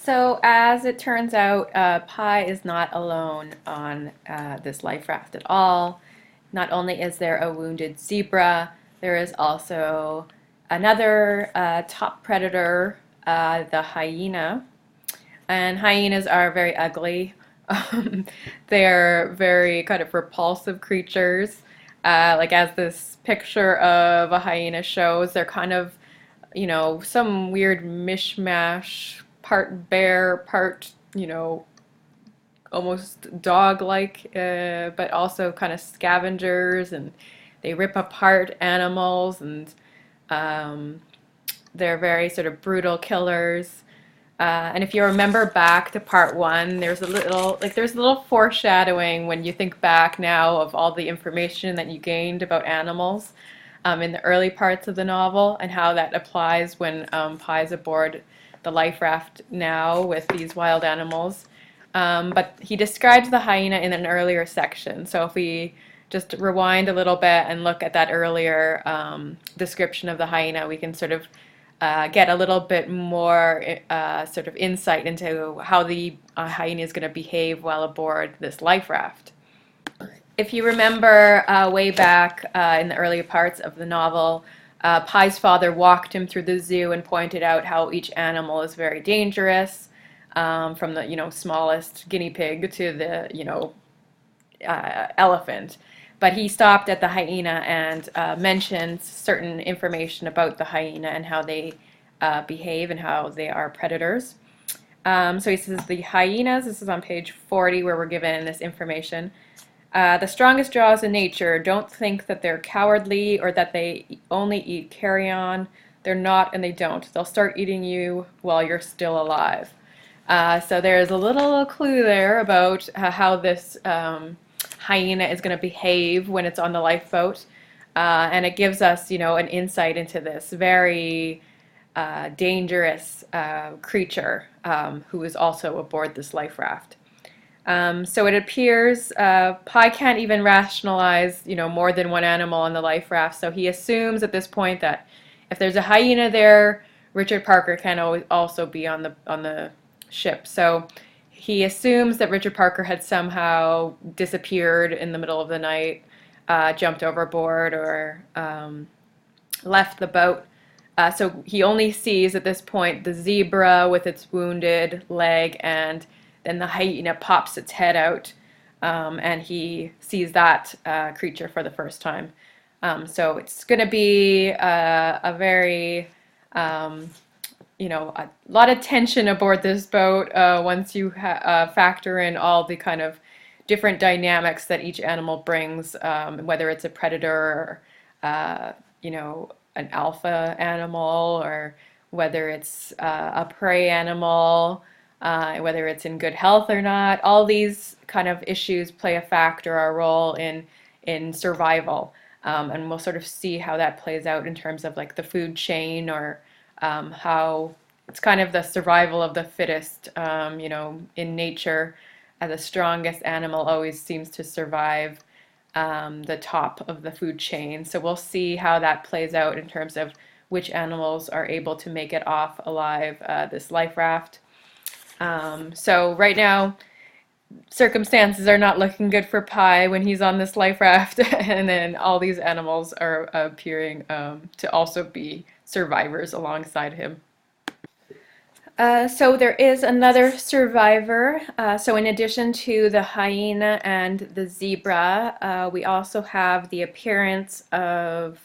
So as it turns out, Pi is not alone on this life raft at all. Not only is there a wounded zebra, there is also another top predator, the hyena. And hyenas are very ugly. They're very kind of repulsive creatures. Like as this picture of a hyena shows, they're kind of, some weird mishmash, part bear, part, almost dog-like, but also kind of scavengers, and they rip apart animals, and um, they're very sort of brutal killers. And if you remember back to part one, there's a little foreshadowing when you think back now of all the information that you gained about animals in the early parts of the novel, and how that applies when Pi's aboard the life raft now with these wild animals. But he describes the hyena in an earlier section. So if we just rewind a little bit and look at that earlier description of the hyena, we can sort of get a little bit more sort of insight into how the hyena is going to behave while aboard this life raft. If you remember way back in the earlier parts of the novel, Pi's father walked him through the zoo and pointed out how each animal is very dangerous, from the smallest guinea pig to the elephant. But he stopped at the hyena and mentioned certain information about the hyena and how they behave and how they are predators. So he says the hyenas, this is on page 40 where we're given this information. The strongest jaws in nature, don't think that they're cowardly or that they only eat carrion. They're not, and they don't. They'll start eating you while you're still alive. So there's a little clue there about how this hyena is going to behave when it's on the lifeboat. And it gives us, an insight into this very dangerous creature who is also aboard this life raft. So it appears Pi can't even rationalize, more than one animal on the life raft. So he assumes at this point that if there's a hyena there, Richard Parker can also be on the ship. So he assumes that Richard Parker had somehow disappeared in the middle of the night, jumped overboard, or left the boat. So he only sees at this point the zebra with its wounded leg, and then the hyena pops its head out, and he sees that creature for the first time. So it's going to be a very, a lot of tension aboard this boat once you factor in all the kind of different dynamics that each animal brings, whether it's a predator or, an alpha animal, or whether it's a prey animal, whether it's in good health or not. All these kind of issues play a factor or a role in survival, and we'll sort of see how that plays out in terms of like the food chain, or how it's kind of the survival of the fittest. In nature, the strongest animal always seems to survive the top of the food chain. So we'll see how that plays out in terms of which animals are able to make it off alive this life raft. So right now, circumstances are not looking good for Pi when he's on this life raft, and then all these animals are appearing to also be survivors alongside him. So there is another survivor. So in addition to the hyena and the zebra, we also have the appearance of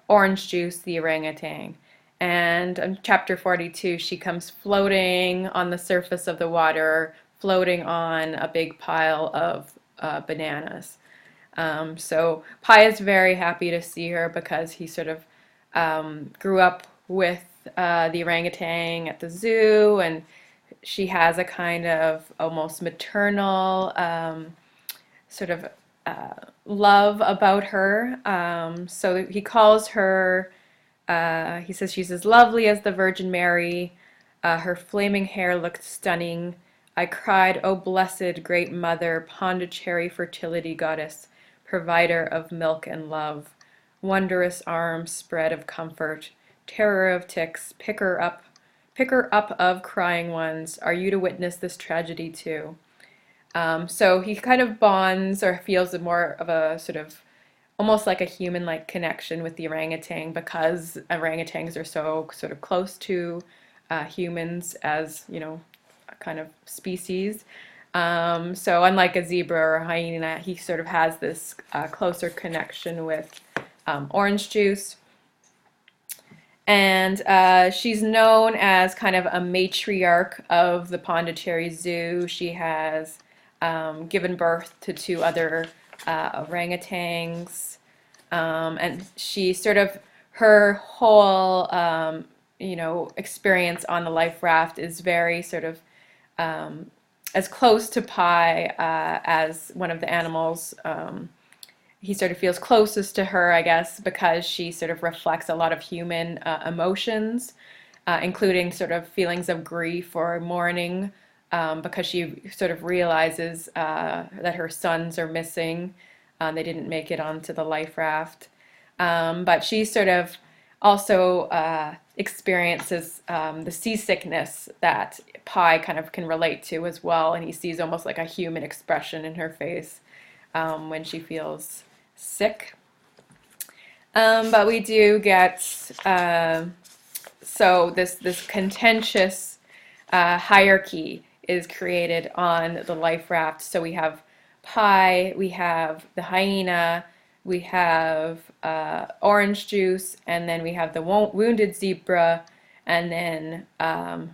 Orange Juice, the orangutan. And in chapter 42, she comes floating on the surface of the water, floating on a big pile of bananas. So Pi is very happy to see her because he sort of grew up with the orangutan at the zoo, and she has a kind of almost maternal sort of love about her. So he calls her, he says she's as lovely as the Virgin Mary. Her flaming hair looked stunning. I cried, "Oh, blessed great mother, Pondicherry fertility goddess, provider of milk and love, wondrous arms spread of comfort, terror of ticks, pick her up of crying ones. Are you to witness this tragedy too? So he kind of bonds or feels more of a sort of almost like a human-like connection with the orangutan because orangutans are so sort of close to humans as, you know, a kind of species. So unlike a zebra or a hyena, he sort of has this closer connection with orange juice. And she's known as kind of a matriarch of the Pondicherry Zoo. She has given birth to two other orangutans. And she sort of, her whole, you know, experience on the life raft is very sort of as close to Pi as one of the animals. He sort of feels closest to her, I guess, because she sort of reflects a lot of human emotions, including sort of feelings of grief or mourning, because she sort of realizes that her sons are missing. They didn't make it onto the life raft. But she sort of also experiences the seasickness that Pi kind of can relate to as well, and he sees almost like a human expression in her face when she feels sick. But we do get so this contentious hierarchy is created on the life raft. So we have Pi, we have the hyena, we have orange juice, and then we have the wounded zebra, and then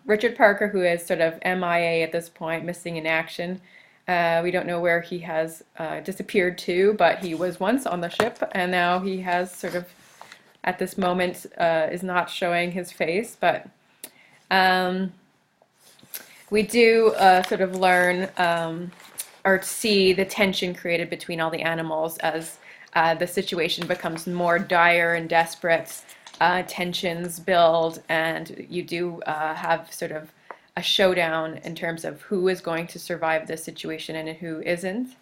Richard Parker, who is sort of MIA at this point, missing in action. We don't know where he has disappeared to, but he was once on the ship, and now he has sort of, at this moment, is not showing his face. But we do sort of learn or see the tension created between all the animals as the situation becomes more dire and desperate. Tensions build, and you do have sort of a showdown in terms of who is going to survive this situation and who isn't.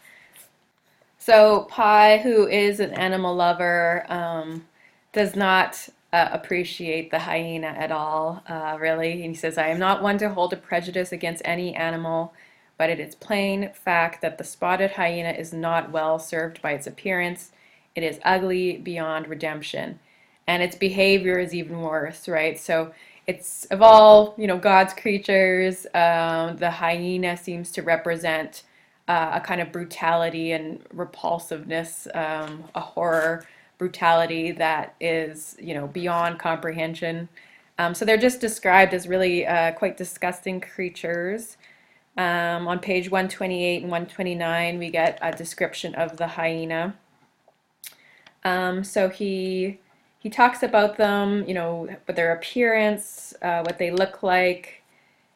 So Pi, who is an animal lover, does not appreciate the hyena at all, really. And he says, I am not one to hold a prejudice against any animal, but it is plain fact that the spotted hyena is not well served by its appearance. It is ugly beyond redemption. And its behavior is even worse, right? So it's, of all, you know, God's creatures, the hyena seems to represent a kind of brutality and repulsiveness, a horror brutality that is, you know, beyond comprehension. So they're just described as really quite disgusting creatures. On page 128 and 129, we get a description of the hyena. So he talks about them, you know, but their appearance, what they look like,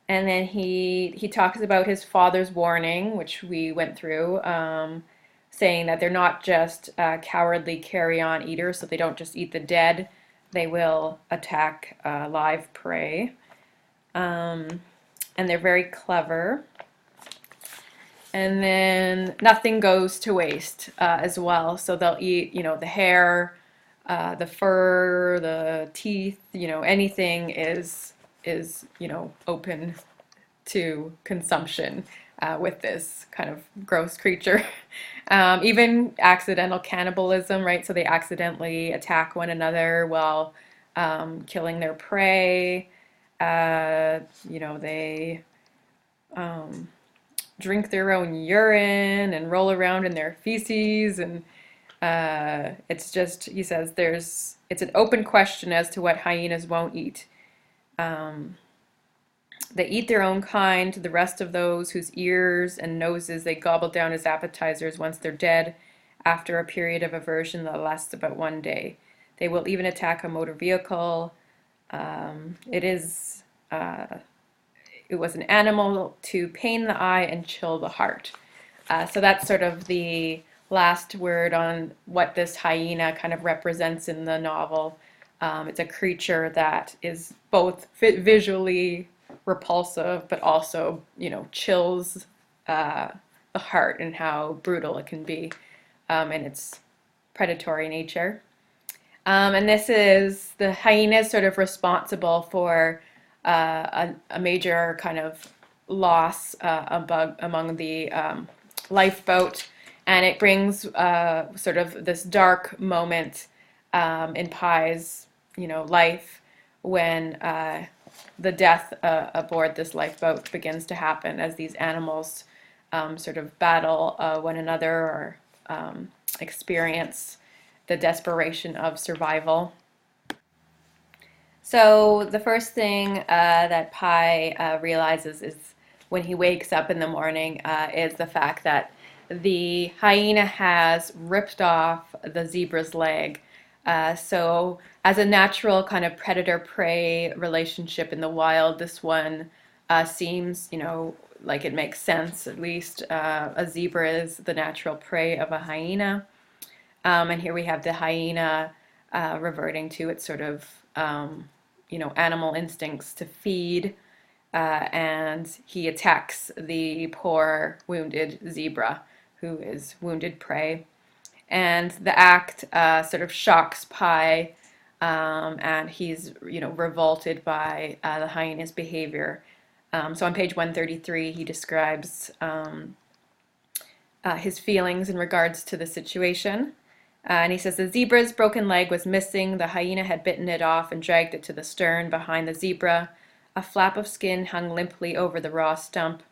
and then he talks about his father's warning, which we went through, saying that they're not just cowardly carry-on eaters, so they don't just eat the dead, they will attack live prey, and they're very clever. And then nothing goes to waste as well, so they'll eat, you know, the hair, the fur, the teeth, you know, anything is you know, open to consumption with this kind of gross creature. Even accidental cannibalism, right? So they accidentally attack one another while killing their prey. You know, they drink their own urine and roll around in their feces, and it's just, he says, it's an open question as to what hyenas won't eat. They eat their own kind, the rest of those whose ears and noses they gobble down as appetizers once they're dead, after a period of aversion that lasts about 1 day. They will even attack a motor vehicle. It was an animal to pain the eye and chill the heart. So that's sort of the last word on what this hyena kind of represents in the novel. It's a creature that is both visually repulsive, but also, you know, chills the heart and how brutal it can be in its predatory nature. And this is, the hyena is sort of responsible for a major kind of loss among the lifeboat, and it brings sort of this dark moment in Pi's, life when the death aboard this lifeboat begins to happen as these animals sort of battle one another or experience the desperation of survival. So the first thing that Pi realizes is when he wakes up in the morning is the fact that the hyena has ripped off the zebra's leg. So as a natural kind of predator-prey relationship in the wild, this one seems, like it makes sense. At least a zebra is the natural prey of a hyena. And here we have the hyena reverting to its sort of animal instincts to feed, and he attacks the poor wounded zebra, who is wounded prey. And the act sort of shocks Pi, and he's revolted by the hyena's behavior. So on page 133, he describes his feelings in regards to the situation. And he says the zebra's broken leg was missing. The hyena had bitten it off and dragged it to the stern behind the zebra. A flap of skin hung limply over the raw stump.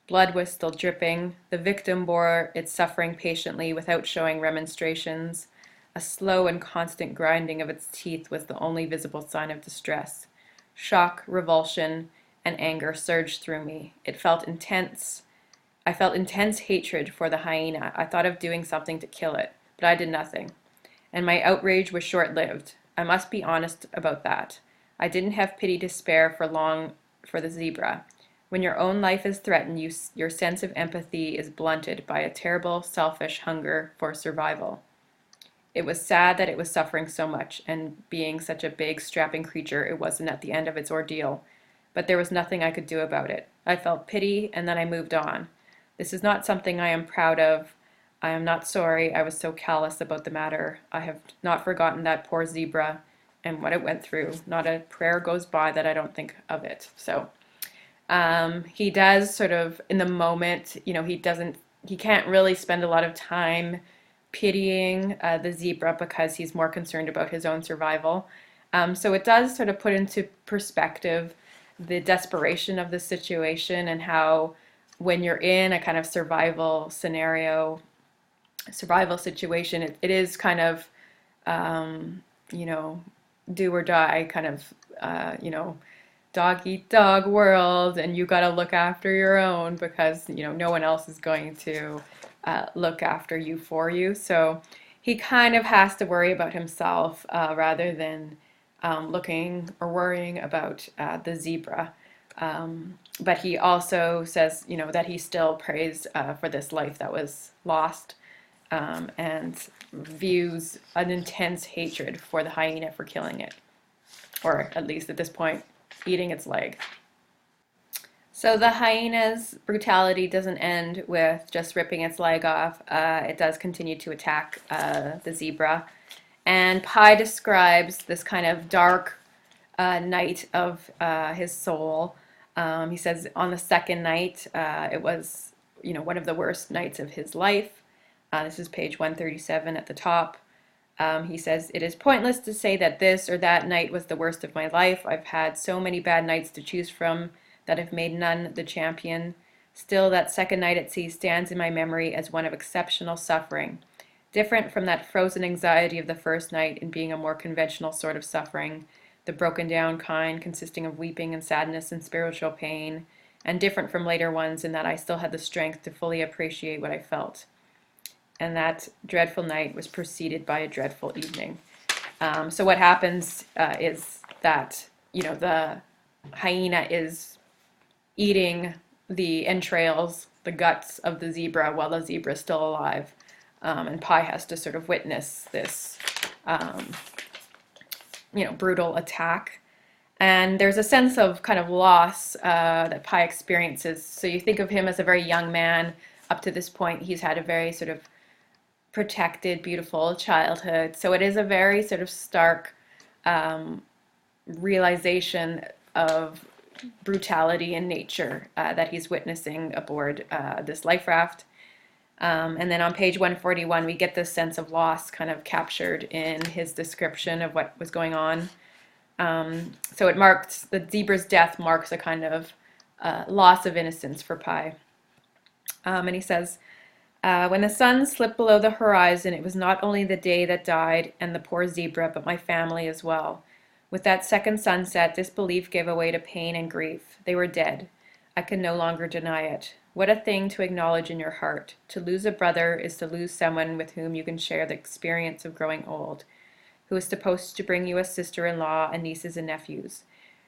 Blood was still dripping. The victim bore its suffering patiently without showing remonstrations. A slow and constant grinding of its teeth was the only visible sign of distress. Shock, revulsion, and anger surged through me. I felt intense hatred for the hyena. I thought of doing something to kill it, but I did nothing. And my outrage was short-lived. I must be honest about that. I didn't have pity to spare for long for the zebra. When your own life is threatened, your sense of empathy is blunted by a terrible, selfish hunger for survival. It was sad that it was suffering so much, and being such a big, strapping creature, it wasn't at the end of its ordeal. But there was nothing I could do about it. I felt pity, and then I moved on. This is not something I am proud of. I am not sorry I was so callous about the matter. I have not forgotten that poor zebra and what it went through. Not a prayer goes by that I don't think of it. So he does sort of, in the moment, he can't really spend a lot of time pitying the zebra because he's more concerned about his own survival. So it does sort of put into perspective the desperation of the situation and how when you're in a kind of survival situation, it is kind of, do or die kind of, dog eat dog world, and you got to look after your own because, no one else is going to look after you for you. So he kind of has to worry about himself rather than looking or worrying about the zebra. But he also says, that he still prays for this life that was lost, and views an intense hatred for the hyena for killing it, or at least at this point, eating its leg. So the hyena's brutality doesn't end with just ripping its leg off. It does continue to attack the zebra. And Pi describes this kind of dark night of his soul. He says on the second night, it was, one of the worst nights of his life. This is page 137 at the top. He says, it is pointless to say that this or that night was the worst of my life. I've had so many bad nights to choose from that have made none the champion. Still, that second night at sea stands in my memory as one of exceptional suffering, different from that frozen anxiety of the first night in being a more conventional sort of suffering, the broken down kind consisting of weeping and sadness and spiritual pain, and different from later ones in that I still had the strength to fully appreciate what I felt. And that dreadful night was preceded by a dreadful evening. So what happens is that, the hyena is eating the entrails, the guts of the zebra while the zebra is still alive. And Pi has to sort of witness this, brutal attack. And there's a sense of kind of loss that Pi experiences. So you think of him as a very young man. Up to this point, he's had a very sort of protected, beautiful childhood. So it is a very sort of stark realization of brutality in nature that he's witnessing aboard this life raft. And then on page 141, we get this sense of loss kind of captured in his description of what was going on. So it marks, the zebra's death marks a kind of loss of innocence for Pi. And he says, when the sun slipped below the horizon, it was not only the day that died and the poor zebra, but my family as well. With that second sunset, this belief gave way to pain and grief. They were dead. I could no longer deny it. What a thing to acknowledge in your heart. To lose a brother is to lose someone with whom you can share the experience of growing old, who is supposed to bring you a sister-in-law and nieces and nephews.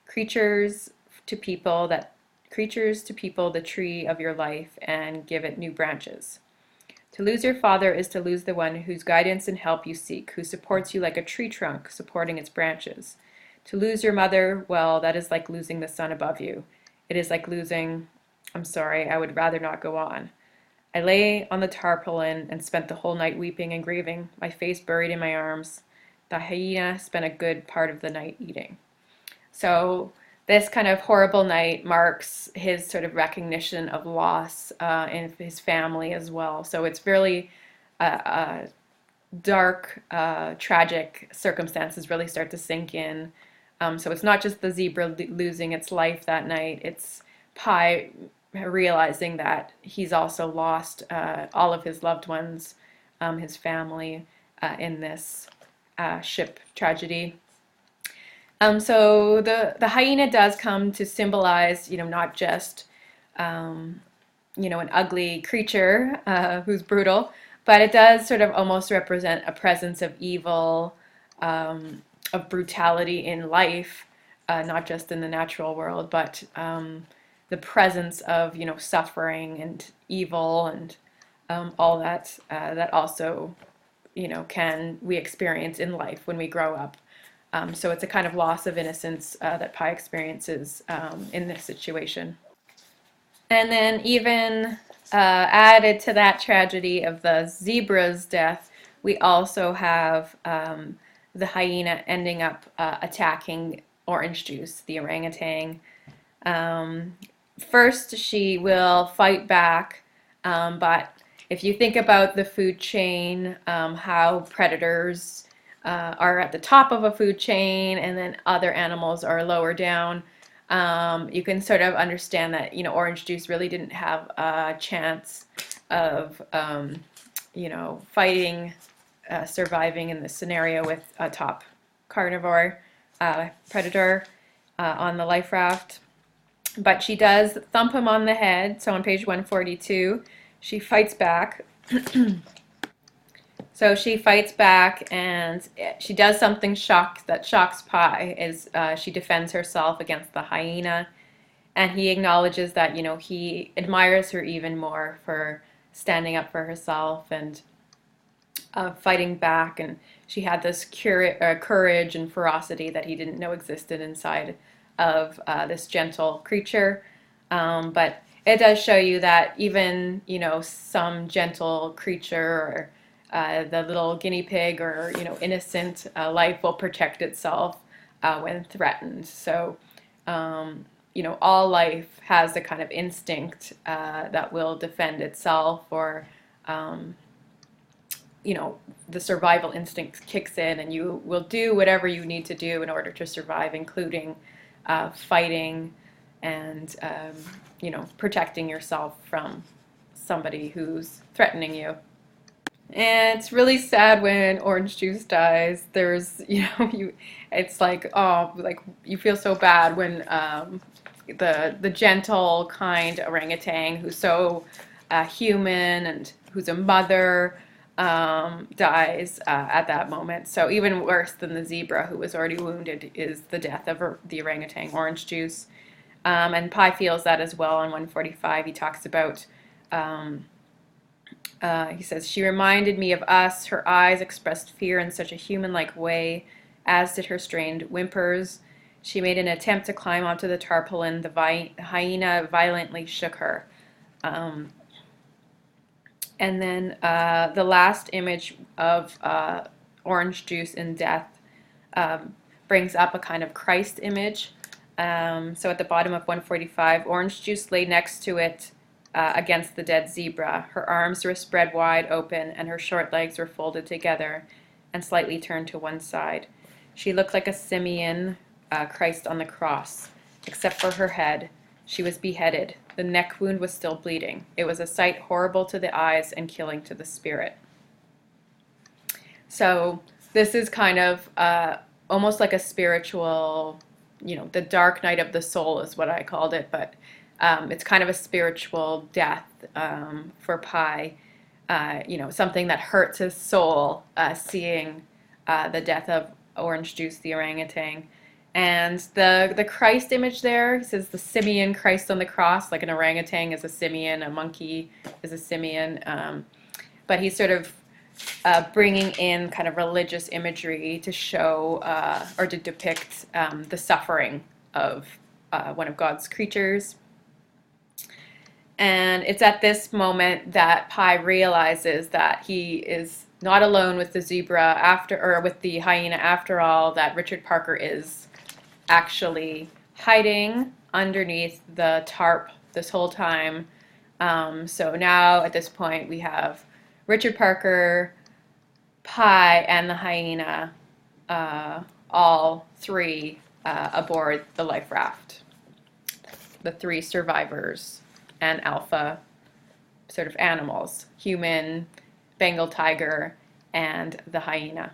Creatures to people the tree of your life and give it new branches. To lose your father is to lose the one whose guidance and help you seek, who supports you like a tree trunk supporting its branches. To lose your mother, well, that is like losing the sun above you. It is like losing... I'm sorry, I would rather not go on. I lay on the tarpaulin and spent the whole night weeping and grieving, my face buried in my arms. The hyena spent a good part of the night eating. So this kind of horrible night marks his sort of recognition of loss in his family as well. So it's really dark, tragic circumstances really start to sink in. So it's not just the zebra losing its life that night, it's Pi realizing that he's also lost all of his loved ones, his family, in this ship tragedy. So the hyena does come to symbolize, not just, an ugly creature who's brutal, but it does sort of almost represent a presence of evil, of brutality in life, not just in the natural world, but the presence of, suffering and evil and all that that also, can we experience in life when we grow up. So it's a kind of loss of innocence that Pi experiences in this situation. And then even added to that tragedy of the zebra's death, we also have the hyena ending up attacking Orange Juice, the orangutan. First, she will fight back, but if you think about the food chain, how predators are at the top of a food chain and then other animals are lower down, you can sort of understand that, Orange Juice really didn't have a chance of, fighting, surviving in this scenario with a top carnivore predator on the life raft. But she does thump him on the head. So on page 142, she fights back. So she fights back, and she does something that shocks Pi, is she defends herself against the hyena, and he acknowledges that, he admires her even more for standing up for herself and fighting back, and she had this courage and ferocity that he didn't know existed inside of this gentle creature. But it does show you that even, some gentle creature or the little guinea pig or, innocent life will protect itself when threatened. So, all life has a kind of instinct that will defend itself, or, the survival instinct kicks in and you will do whatever you need to do in order to survive, including fighting and, protecting yourself from somebody who's threatening you. And it's really sad when Orange Juice dies. There's, it's like, oh, like you feel so bad when the gentle, kind orangutan who's so human and who's a mother dies at that moment. So even worse than the zebra, who was already wounded, is the death of the orangutan, Orange Juice. And Pi feels that as well on 145. He talks about, he says, she reminded me of us. Her eyes expressed fear in such a human-like way, as did her strained whimpers. She made an attempt to climb onto the tarpaulin. The hyena violently shook her. And then the last image of Orange Juice in death brings up a kind of Christ image. So at the bottom of 145, Orange Juice lay next to it against the dead zebra. Her arms were spread wide open, and her short legs were folded together and slightly turned to one side. She looked like a Simeon, Christ on the cross, except for her head. She was beheaded. The neck wound was still bleeding. It was a sight horrible to the eyes and killing to the spirit. So this is kind of almost like a spiritual, the dark night of the soul is what I called it, but it's kind of a spiritual death for Pi. Something that hurts his soul, seeing the death of Orange Juice, the orangutan. And the Christ image there, he says the simian Christ on the cross, like an orangutan is a simian, a monkey is a simian. But he's sort of bringing in kind of religious imagery to show or to depict the suffering of one of God's creatures. And it's at this moment that Pi realizes that he is not alone with the zebra or with the hyena after all, that Richard Parker is actually hiding underneath the tarp this whole time. So now at this point we have Richard Parker, Pi, and the hyena, all three aboard the life raft. The three survivors and alpha sort of animals, human, Bengal tiger, and the hyena.